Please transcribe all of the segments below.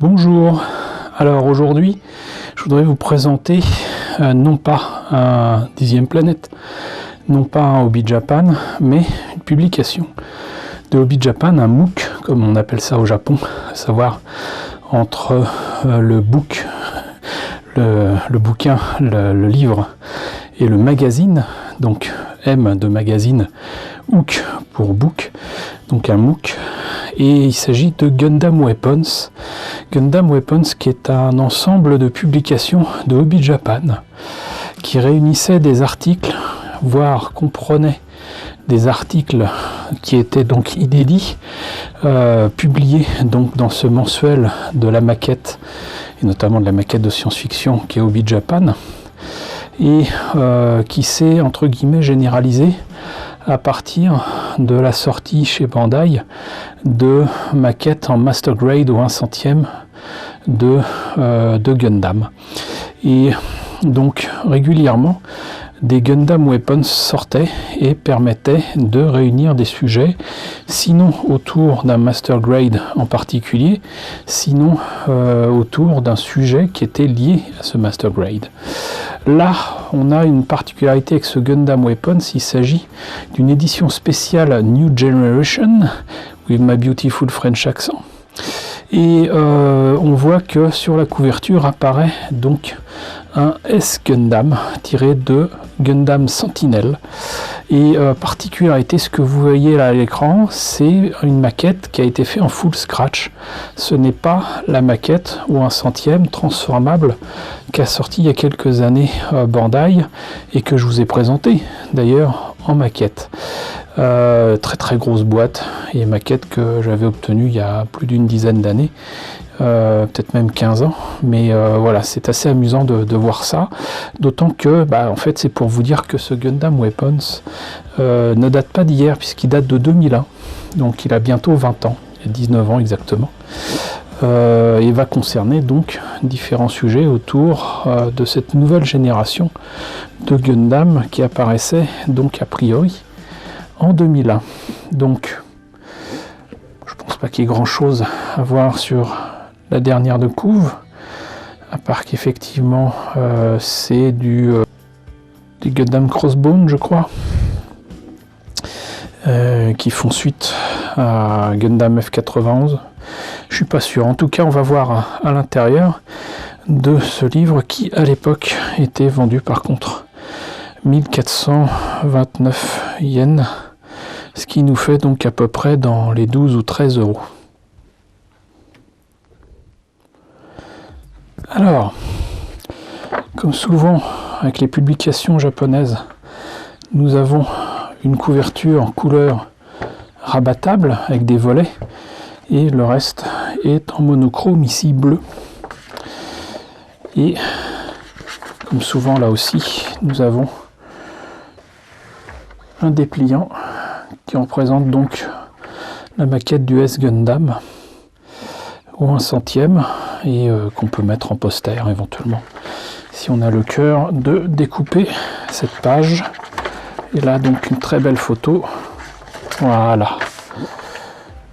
Bonjour, alors aujourd'hui je voudrais vous présenter non pas un 10e Planète, non pas un Hobby Japan, mais une publication de Hobby Japan, un MOOC comme on appelle ça au Japon, à savoir entre le book, le bouquin, le livre et le magazine, donc M de magazine, HOOK pour book, donc un MOOC. Et il s'agit de Gundam Weapons. Gundam Weapons qui est un ensemble de publications de Hobby Japan qui réunissait des articles, voire comprenait des articles qui étaient donc inédits, publiés donc dans ce mensuel de la maquette, et notamment de la maquette de science-fiction qui est Hobby Japan, et qui s'est entre guillemets généralisé à partir de la sortie chez Bandai de maquettes en master grade au 1/100e de Gundam. Et donc régulièrement des Gundam Weapons sortaient et permettaient de réunir des sujets, sinon autour d'un master grade en particulier, sinon autour d'un sujet qui était lié à ce master grade. Là, on a une particularité avec ce Gundam Weapons, il s'agit d'une édition spéciale New Generation, with my beautiful French accent. Et on voit que sur la couverture apparaît donc un S Gundam tiré de Gundam Sentinel. Et particularité, ce que vous voyez là à l'écran, c'est une maquette qui a été faite en full scratch. Ce n'est pas la maquette ou 1/100e transformable qu'a sorti il y a quelques années Bandai et que je vous ai présenté d'ailleurs en maquette. Très très grosse boîte et maquette que j'avais obtenue il y a plus d'une dizaine d'années, peut-être même 15 ans, mais voilà, c'est assez amusant de voir ça, d'autant que en fait c'est pour vous dire que ce Gundam Weapons ne date pas d'hier puisqu'il date de 2001, donc il a bientôt 20 ans, il y a 19 ans exactement, et va concerner donc différents sujets autour de cette nouvelle génération de Gundam qui apparaissait donc a priori en 2001. Donc je pense pas qu'il y ait grand chose à voir sur la dernière de couve, à part qu'effectivement c'est des Gundam Crossbone je crois, qui font suite à Gundam F91. Je suis pas sûr, en tout cas on va voir à l'intérieur de ce livre qui à l'époque était vendu par contre 1429 yens, ce qui nous fait donc à peu près dans les 12 ou 13 euros. Alors, comme souvent avec les publications japonaises, nous avons une couverture en couleur rabattable avec des volets et le reste est en monochrome, ici bleu. Et comme souvent là aussi, nous avons un dépliant qui représente donc la maquette du S Gundam au 1/100e et qu'on peut mettre en poster éventuellement si on a le cœur de découper cette page. Et là donc une très belle photo, voilà,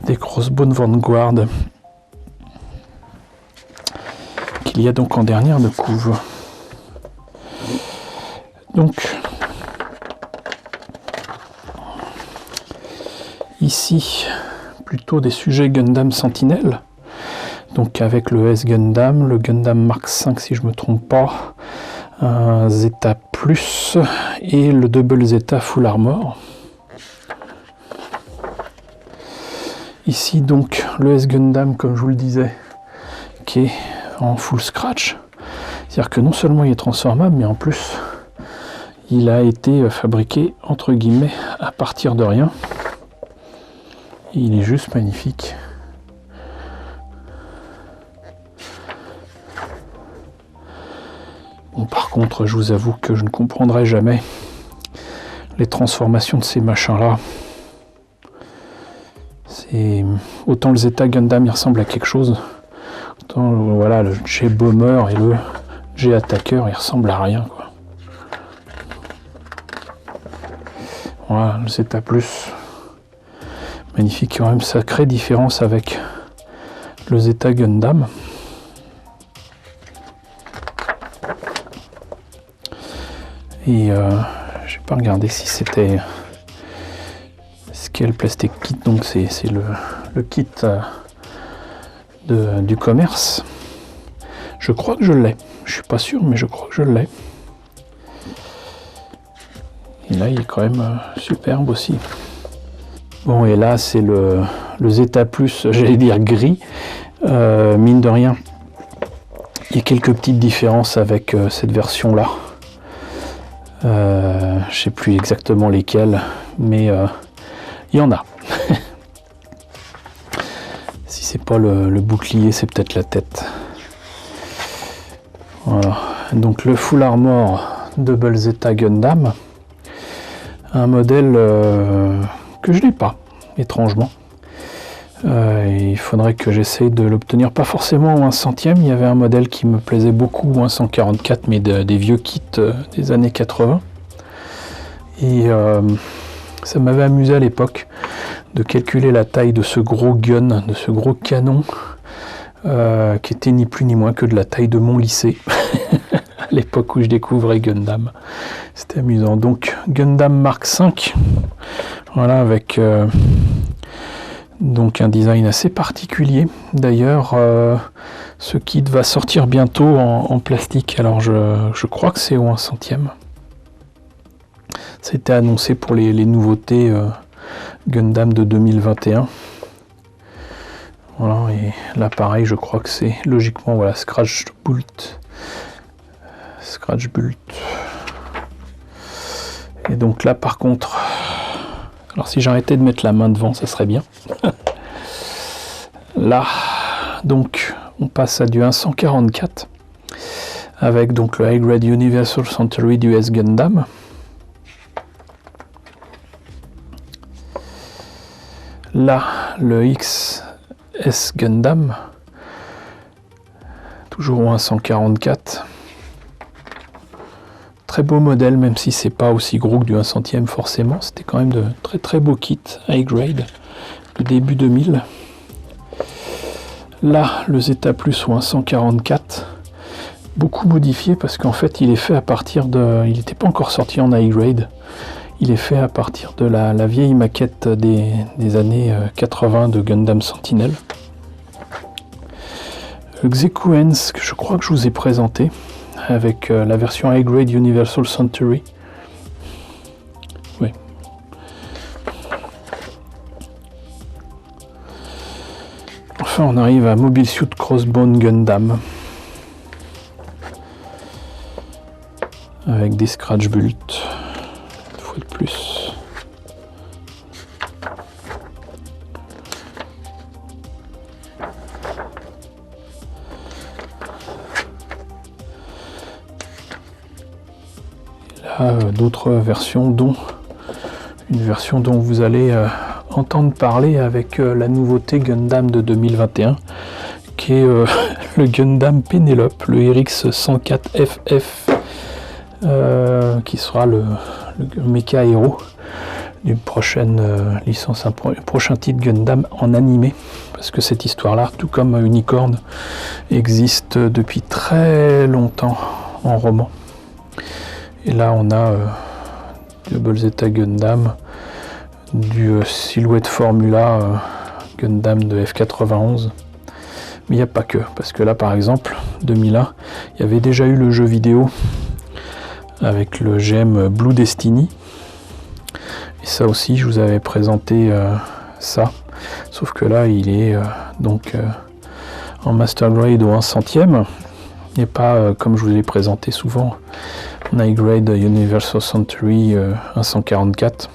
des Crossbone Vanguard qu'il y a donc en dernière de couve. Donc ici plutôt des sujets Gundam Sentinel, donc avec le S Gundam, le Gundam Mark V si je me trompe pas, un Zeta Plus et le Double Zeta Full Armor. Ici donc le S Gundam comme je vous le disais qui est en full scratch, c'est-à-dire que non seulement il est transformable mais en plus il a été fabriqué entre guillemets à partir de rien. Et il est juste magnifique. Bon, par contre, je vous avoue que je ne comprendrai jamais les transformations de ces machins-là. C'est autant le Zeta Gundam il ressemble à quelque chose, autant voilà le G Bomber et le G Attacker il ressemble à rien quoi. Voilà le Zeta Plus. Magnifique, quand même sacrée différence avec le Zeta Gundam. Et j'ai pas regardé si c'était Scale Plastic Kit, donc c'est le kit du commerce. Je crois que je l'ai. Je suis pas sûr, mais je crois que je l'ai. Et là, il est quand même superbe aussi. Bon, et là, c'est le Zeta Plus, j'allais dire gris. Mine de rien, il y a quelques petites différences avec cette version-là. Je sais plus exactement lesquelles, mais il y en a. Si c'est pas le bouclier, c'est peut-être la tête. Voilà. Donc le Full Armor Double Zeta Gundam. Un modèle que je n'ai pas, étrangement. Il faudrait que j'essaye de l'obtenir, pas forcément au 1/100e. Il y avait un modèle qui me plaisait beaucoup, au 144, mais des vieux kits des années 80. Et ça m'avait amusé à l'époque de calculer la taille de ce gros gun, de ce gros canon, qui était ni plus ni moins que de la taille de mon lycée. À l'époque où je découvrais Gundam. C'était amusant. Donc Gundam Mark V, voilà, avec donc un design assez particulier. D'ailleurs, ce kit va sortir bientôt en plastique. Alors je crois que c'est au 1/100e. C'était annoncé pour les nouveautés Gundam de 2021. Voilà, et là pareil, je crois que c'est logiquement, voilà, Scratch Bolt. Et donc là par contre, alors si j'arrêtais de mettre la main devant, ça serait bien. Là, donc on passe à du 1/144 avec donc le High Grade Universal Century du US Gundam. Là, le XS Gundam, toujours au 1/144. Très beau modèle, même si c'est pas aussi gros que du 1/100e forcément. C'était quand même de très très beaux kits high grade de début 2000. Là, le Zeta Plus au 1/144, beaucoup modifié parce qu'en fait il est fait à partir de... Il n'était pas encore sorti en high grade. Il est fait à partir de la vieille maquette des années 80 de Gundam Sentinel. Le Xekuens, que je crois que je vous ai présenté, avec la version High Grade Universal Century. Oui. Enfin, on arrive à Mobile Suit Crossbone Gundam. Avec des scratch bults. Une fois de plus. D'autres versions, dont une version dont vous allez entendre parler avec la nouveauté Gundam de 2021, qui est le Gundam Penelope, le RX 104FF, qui sera le mecha héros d'une prochaine licence, un prochain titre Gundam en animé, parce que cette histoire-là, tout comme Unicorn, existe depuis très longtemps en roman. Et là, on a Double Zeta Gundam, du Silhouette Formula Gundam de F91. Mais il n'y a pas que, parce que là, par exemple, 2001, il y avait déjà eu le jeu vidéo avec le GM Blue Destiny. Et ça aussi, je vous avais présenté ça. Sauf que là, il est donc en Master Grade au 1/100e. Et pas, comme je vous l'ai présenté souvent, en High Grade Universal Century 1/144.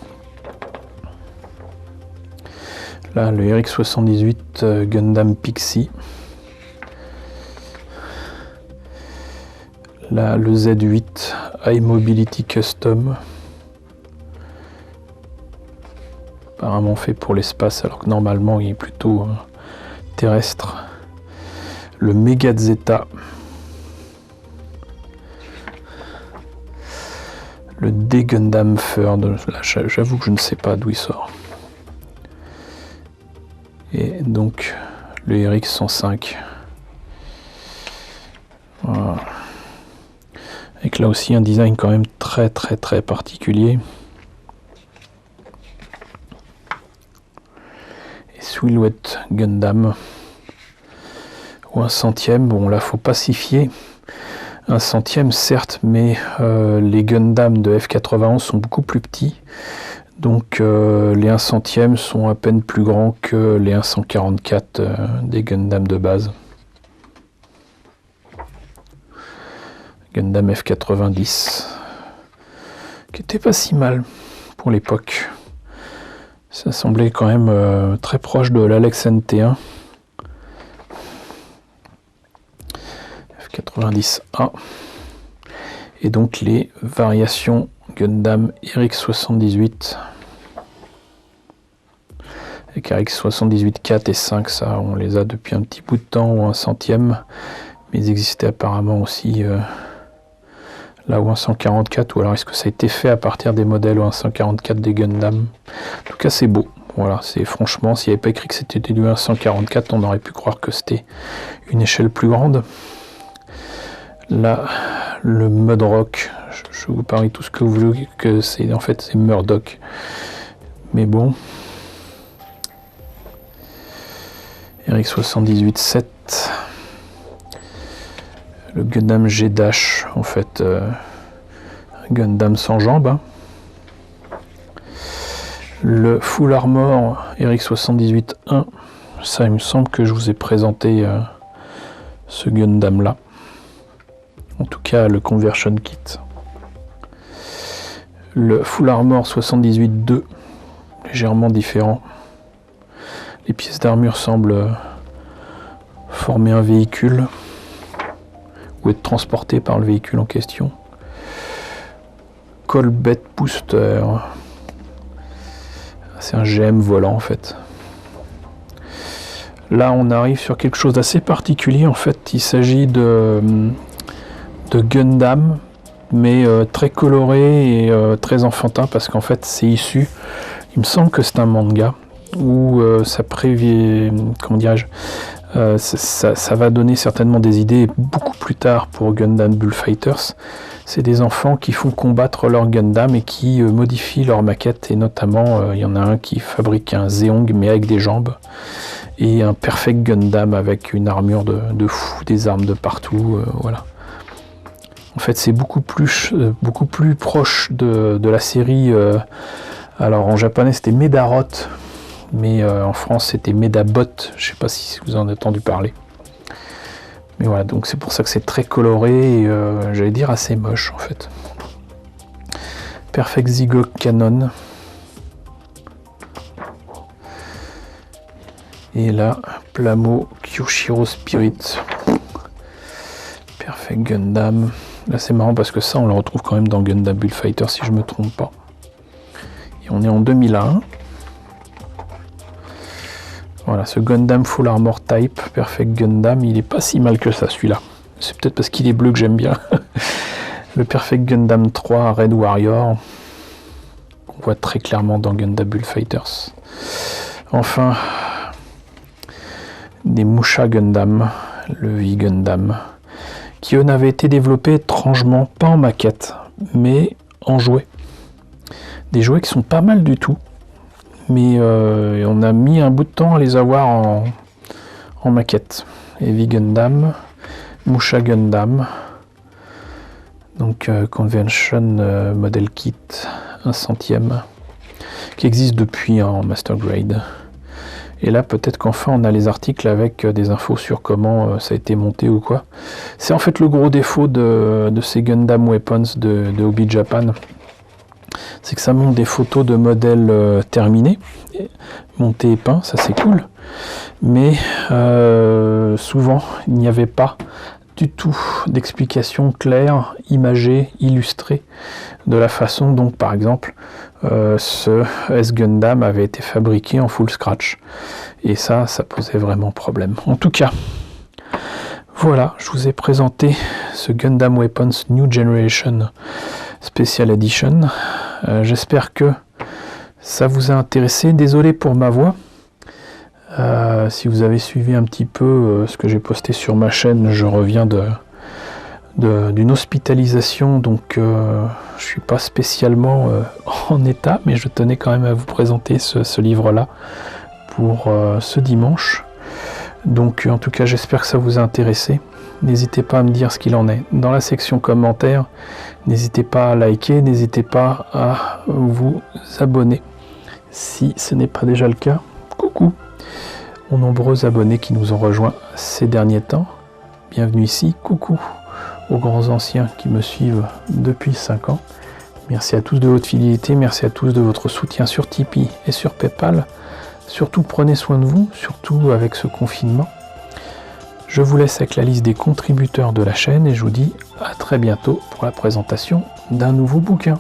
Là, le RX-78 Gundam Pixie. Là, le Z8 High Mobility Custom. Apparemment fait pour l'espace, alors que normalement, il est plutôt terrestre. Le Mega Zeta. Le D-Gundam Third, là j'avoue que je ne sais pas d'où il sort. Et donc le RX 105. Voilà. Avec là aussi un design quand même très très particulier. Et Silhouette Gundam, ou un centième, bon là faut pacifier. Un centième certes, mais les Gundam de F91 sont beaucoup plus petits. Donc les 1 centième sont à peine plus grands que les 1/144 des Gundam de base. Gundam F90, qui était pas si mal pour l'époque. Ça semblait quand même très proche de l'Alex NT1. F90A. Et donc les variations Gundam RX78. Avec RX78 4 et 5, ça on les a depuis un petit bout de temps, ou 1 centième. Mais ils existaient apparemment aussi là où 144, ou alors est-ce que ça a été fait à partir des modèles ou 144 des Gundam. En tout cas c'est beau, voilà, c'est franchement, s'il n'y avait pas écrit que c'était du 144, on aurait pu croire que c'était une échelle plus grande. Là, le Mudrock, je vous parie tout ce que vous voulez, que c'est en fait c'est Murdoch, mais bon. RX78 7. Le Gundam G-Dash, en fait, un Gundam sans jambes. Hein. Le Full Armor RX78-1, ça il me semble que je vous ai présenté ce Gundam là. En tout cas, le Conversion Kit. Le Full Armor 78-2, légèrement différent. Les pièces d'armure semblent former un véhicule, ou être transporté par le véhicule en question. Colbet Booster. C'est un GM volant en fait. Là on arrive sur quelque chose d'assez particulier en fait. Il s'agit de Gundam, mais très coloré et très enfantin, parce qu'en fait c'est issu, il me semble que c'est un manga, où ça prévient, comment dirais-je, ça va donner certainement des idées beaucoup plus tard pour Gundam Bullfighters. C'est des enfants qui font combattre leur Gundam et qui modifient leur maquette, et notamment il y en a un qui fabrique un Zeong mais avec des jambes, et un Perfect Gundam avec une armure de fou, des armes de partout, voilà. En fait c'est beaucoup plus proche de la série, alors en japonais c'était Medarot, mais en France c'était Medabot, je sais pas si vous en avez entendu parler. Mais voilà, donc c'est pour ça que c'est très coloré et j'allais dire assez moche en fait. Perfect Zygo Canon. Et là, Plamo Kyushiro Spirit. Perfect Gundam. Là c'est marrant parce que ça on le retrouve quand même dans Gundam Bullfighter si je me trompe pas. Et on est en 2001. Voilà, ce Gundam Full Armor Type, Perfect Gundam, il est pas si mal que ça celui-là. C'est peut-être parce qu'il est bleu que j'aime bien. Le Perfect Gundam 3 Red Warrior, qu'on voit très clairement dans Gundam Bullfighters. Enfin, des Musha Gundam, le V-Gundam, qui eux n'avaient été développés étrangement pas en maquette, mais en jouets. Des jouets qui sont pas mal du tout. Mais on a mis un bout de temps à les avoir en maquette. Heavy Gundam, Musha Gundam, donc Convention Model Kit 1 centième, qui existe depuis en Master Grade. Et là peut-être qu'enfin on a les articles avec des infos sur comment ça a été monté ou quoi. C'est en fait le gros défaut de ces Gundam Weapons de Hobby Japan. C'est que ça montre des photos de modèles terminés, montés et peints, ça c'est cool, mais souvent il n'y avait pas du tout d'explication claire, imagée, illustrée de la façon dont par exemple ce S-Gundam avait été fabriqué en full scratch, et ça posait vraiment problème. En tout cas, voilà, je vous ai présenté ce Gundam Weapons New Generation Special Edition. J'espère que ça vous a intéressé. Désolé pour ma voix. Si vous avez suivi un petit peu ce que j'ai posté sur ma chaîne, je reviens d'une hospitalisation, donc je suis pas spécialement en état, mais je tenais quand même à vous présenter ce livre-là pour ce dimanche. Donc en tout cas, j'espère que ça vous a intéressé. N'hésitez pas à me dire ce qu'il en est dans la section commentaires. N'hésitez pas à liker, n'hésitez pas à vous abonner si ce n'est pas déjà le cas. Coucou aux nombreux abonnés qui nous ont rejoints ces derniers temps. Bienvenue ici. Coucou aux grands anciens qui me suivent depuis 5 ans. Merci à tous de votre fidélité, merci à tous de votre soutien sur Tipeee et sur Paypal. Surtout prenez soin de vous, surtout avec ce confinement. Je vous laisse avec la liste des contributeurs de la chaîne et je vous dis à très bientôt pour la présentation d'un nouveau bouquin.